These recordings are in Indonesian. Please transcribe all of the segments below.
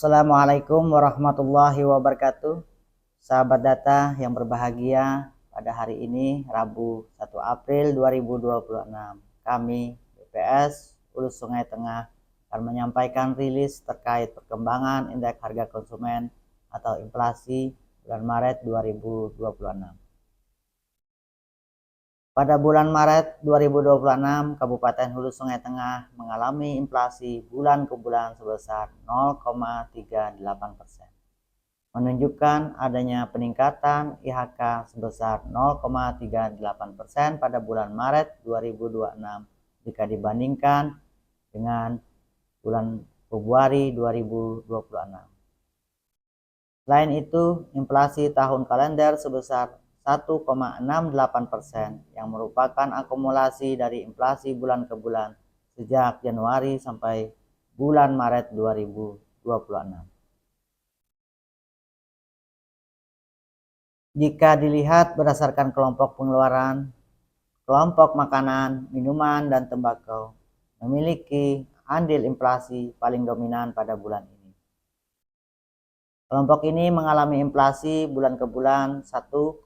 Assalamualaikum warahmatullahi wabarakatuh. Sahabat data yang berbahagia, pada hari ini Rabu 1 April 2026, kami BPS Hulu Sungai Tengah akan menyampaikan rilis terkait perkembangan indeks harga konsumen atau inflasi bulan Maret 2026. Pada bulan Maret 2026, Kabupaten Hulu Sungai Tengah mengalami inflasi bulan ke bulan sebesar 0,38%, menunjukkan adanya peningkatan IHK sebesar 0,38% pada bulan Maret 2026 jika dibandingkan dengan bulan Februari 2026. Selain itu, inflasi tahun kalender sebesar 1,68% yang merupakan akumulasi dari inflasi bulan ke bulan sejak Januari sampai bulan Maret 2026. Jika dilihat berdasarkan kelompok pengeluaran, kelompok makanan, minuman, dan tembakau memiliki andil inflasi paling dominan pada bulan ini. Kelompok ini mengalami inflasi bulan ke bulan 1,02%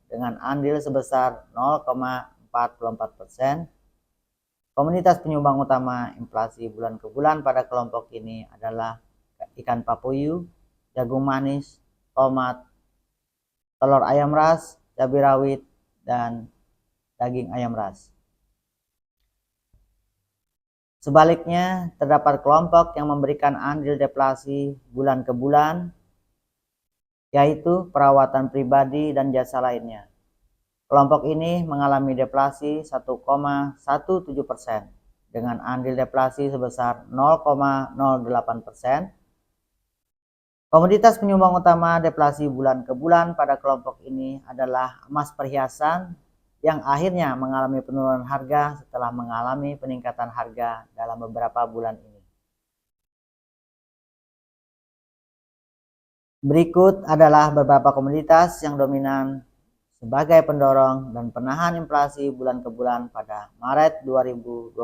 dengan andil sebesar 0,44%. Komunitas penyumbang utama inflasi bulan ke bulan pada kelompok ini adalah ikan papuyu, jagung manis, tomat, telur ayam ras, cabai rawit, dan daging ayam ras. Sebaliknya, terdapat kelompok yang memberikan andil deflasi bulan ke bulan, yaitu perawatan pribadi dan jasa lainnya. Kelompok ini mengalami deflasi 1,17% dengan andil deflasi sebesar 0,08%. Komoditas penyumbang utama deflasi bulan ke bulan pada kelompok ini adalah emas perhiasan, yang akhirnya mengalami penurunan harga setelah mengalami peningkatan harga dalam beberapa bulan ini. Berikut adalah beberapa komoditas yang dominan sebagai pendorong dan penahan inflasi bulan ke bulan pada Maret 2026.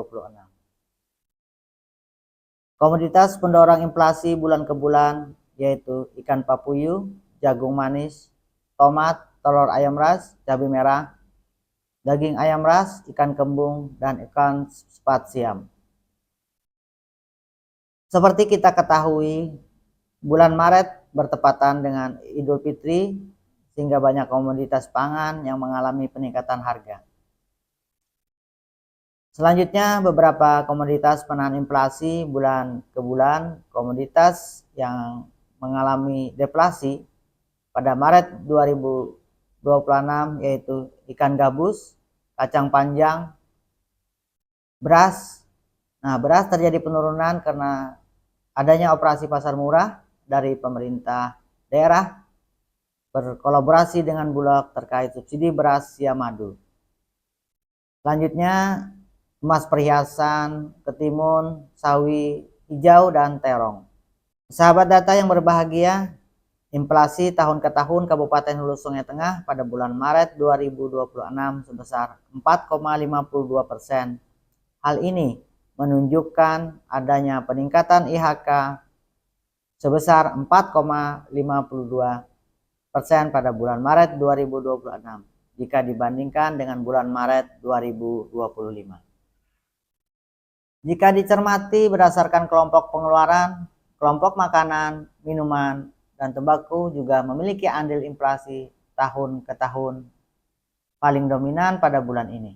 Komoditas pendorong inflasi bulan ke bulan yaitu ikan papuyu, jagung manis, tomat, telur ayam ras, cabai merah, daging ayam ras, ikan kembung, dan ikan sepat siam. Seperti kita ketahui, bulan Maret bertepatan dengan Idul Fitri, sehingga banyak komoditas pangan yang mengalami peningkatan harga. Selanjutnya, beberapa komoditas penahan inflasi bulan ke bulan. Komoditas yang mengalami deflasi pada Maret 2026 yaitu ikan gabus, kacang panjang, beras. Nah, beras terjadi penurunan karena adanya operasi pasar murah dari pemerintah daerah berkolaborasi dengan Bulog terkait subsidi beras siam madu. Selanjutnya, emas perhiasan, ketimun, sawi hijau, dan terong. Sahabat data yang berbahagia, inflasi tahun ke tahun Kabupaten Hulu Sungai Tengah pada bulan Maret 2026 sebesar 4,52%. Hal ini menunjukkan adanya peningkatan IHK sebesar 4,52% pada bulan Maret 2026 jika dibandingkan dengan bulan Maret 2025. Jika dicermati berdasarkan kelompok pengeluaran, kelompok makanan, minuman, dan tembakau juga memiliki andil inflasi tahun ke tahun paling dominan pada bulan ini.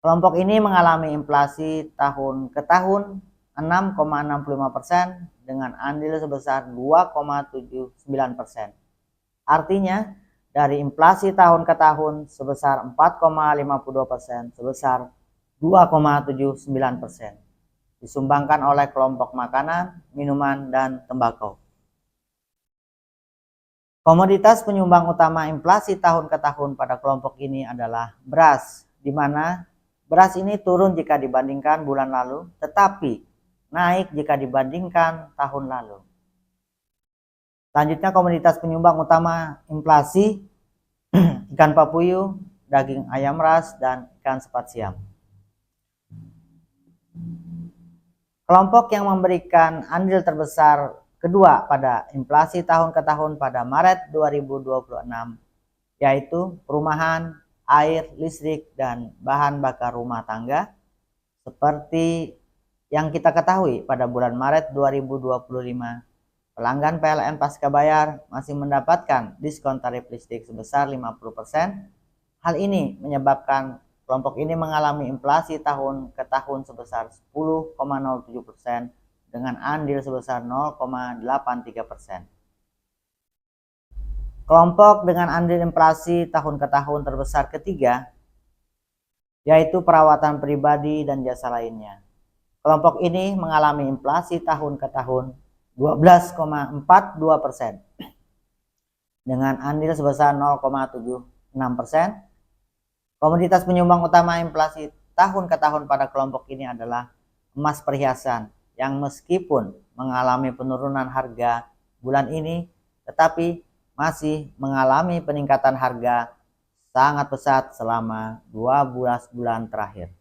Kelompok ini mengalami inflasi tahun ke tahun 6,65% dengan andil sebesar 2,79%. Artinya, dari inflasi tahun ke tahun sebesar 4,52% sebesar 2,79% disumbangkan oleh kelompok makanan, minuman, dan tembakau. Komoditas penyumbang utama inflasi tahun ke tahun pada kelompok ini adalah beras, di mana beras ini turun jika dibandingkan bulan lalu, tetapi naik jika dibandingkan tahun lalu. Selanjutnya, komoditas penyumbang utama inflasi ikan papuyu, daging ayam ras, dan ikan sepat siam. Kelompok yang memberikan andil terbesar kedua pada inflasi tahun ke tahun pada Maret 2026 yaitu perumahan, air, listrik, dan bahan bakar rumah tangga. Seperti yang kita ketahui pada bulan Maret 2025, pelanggan PLN pasca bayar masih mendapatkan diskon tarif listrik sebesar 50%. Hal ini menyebabkan kelompok ini mengalami inflasi tahun ke tahun sebesar 10,07% dengan andil sebesar 0,83%. Kelompok dengan andil inflasi tahun ke tahun terbesar ketiga yaitu perawatan pribadi dan jasa lainnya. Kelompok ini mengalami inflasi tahun ke tahun 12,42% dengan andil sebesar 0,76%. Komoditas penyumbang utama inflasi tahun ke tahun pada kelompok ini adalah emas perhiasan yang meskipun mengalami penurunan harga bulan ini tetapi masih mengalami peningkatan harga sangat pesat selama 12 bulan terakhir.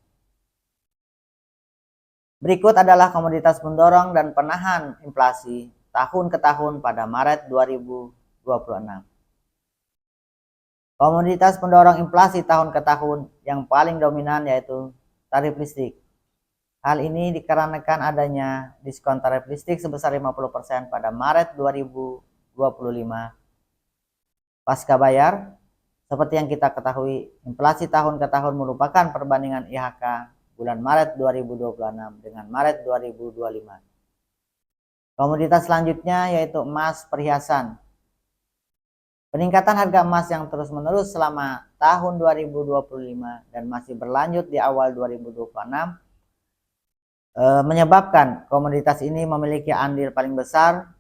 Berikut adalah komoditas pendorong dan penahan inflasi tahun ke tahun pada Maret 2026. Komoditas pendorong inflasi tahun ke tahun yang paling dominan yaitu tarif listrik. Hal ini dikarenakan adanya diskon tarif listrik sebesar 50% pada Maret 2025 pasca bayar. Seperti yang kita ketahui, inflasi tahun ke tahun merupakan perbandingan IHK bulan Maret 2026 dengan Maret 2025. Komoditas selanjutnya yaitu emas perhiasan. Peningkatan harga emas yang terus-menerus selama tahun 2025 dan masih berlanjut di awal 2026 menyebabkan komoditas ini memiliki andil paling besar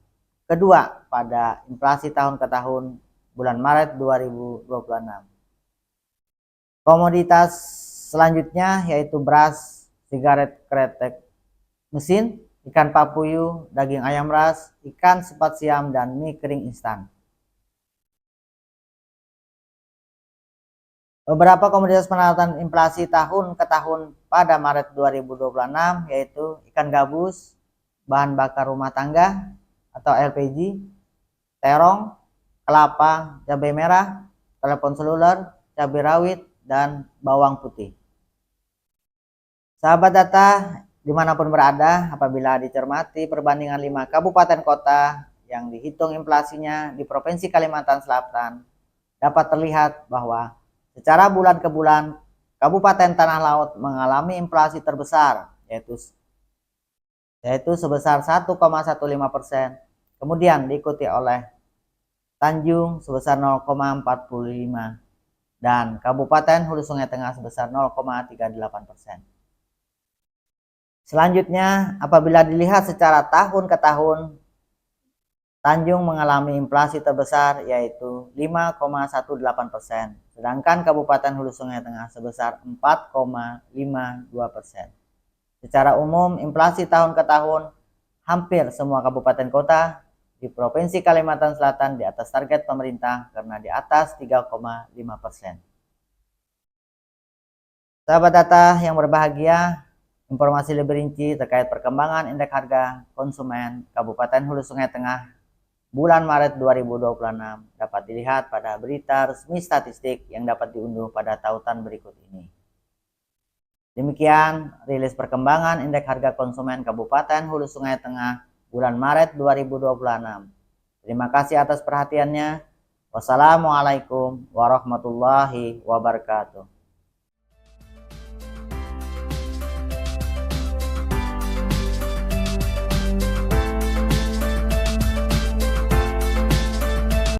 kedua pada inflasi tahun ke tahun bulan Maret 2026. Komoditas selanjutnya yaitu beras, sigaret kretek mesin, ikan papuyu, daging ayam ras, ikan sepat siam, dan mie kering instan. Beberapa komoditas penalatan inflasi tahun ke tahun pada Maret 2026 yaitu ikan gabus, bahan bakar rumah tangga atau LPG, terong, kelapa, cabai merah, telepon seluler, cabai rawit, dan bawang putih. Sahabat data dimanapun berada, apabila dicermati perbandingan 5 kabupaten kota yang dihitung inflasinya di Provinsi Kalimantan Selatan, dapat terlihat bahwa secara bulan ke bulan, Kabupaten Tanah Laut mengalami inflasi terbesar, yaitu sebesar 1,15%. Kemudian diikuti oleh Tanjung sebesar 0,45% dan Kabupaten Hulu Sungai Tengah sebesar 0,38%. Selanjutnya, apabila dilihat secara tahun ke tahun, Tanjung mengalami inflasi terbesar yaitu 5,18%, sedangkan Kabupaten Hulu Sungai Tengah sebesar 4,52%. Secara umum, inflasi tahun ke tahun hampir semua kabupaten kota di Provinsi Kalimantan Selatan di atas target pemerintah karena di atas 3,5%. Sahabat data yang berbahagia, informasi lebih rinci terkait perkembangan indeks harga konsumen Kabupaten Hulu Sungai Tengah bulan Maret 2026 dapat dilihat pada berita resmi statistik yang dapat diunduh pada tautan berikut ini. Demikian rilis perkembangan indeks harga konsumen Kabupaten Hulu Sungai Tengah bulan Maret 2026. Terima kasih atas perhatiannya. Wassalamualaikum warahmatullahi wabarakatuh.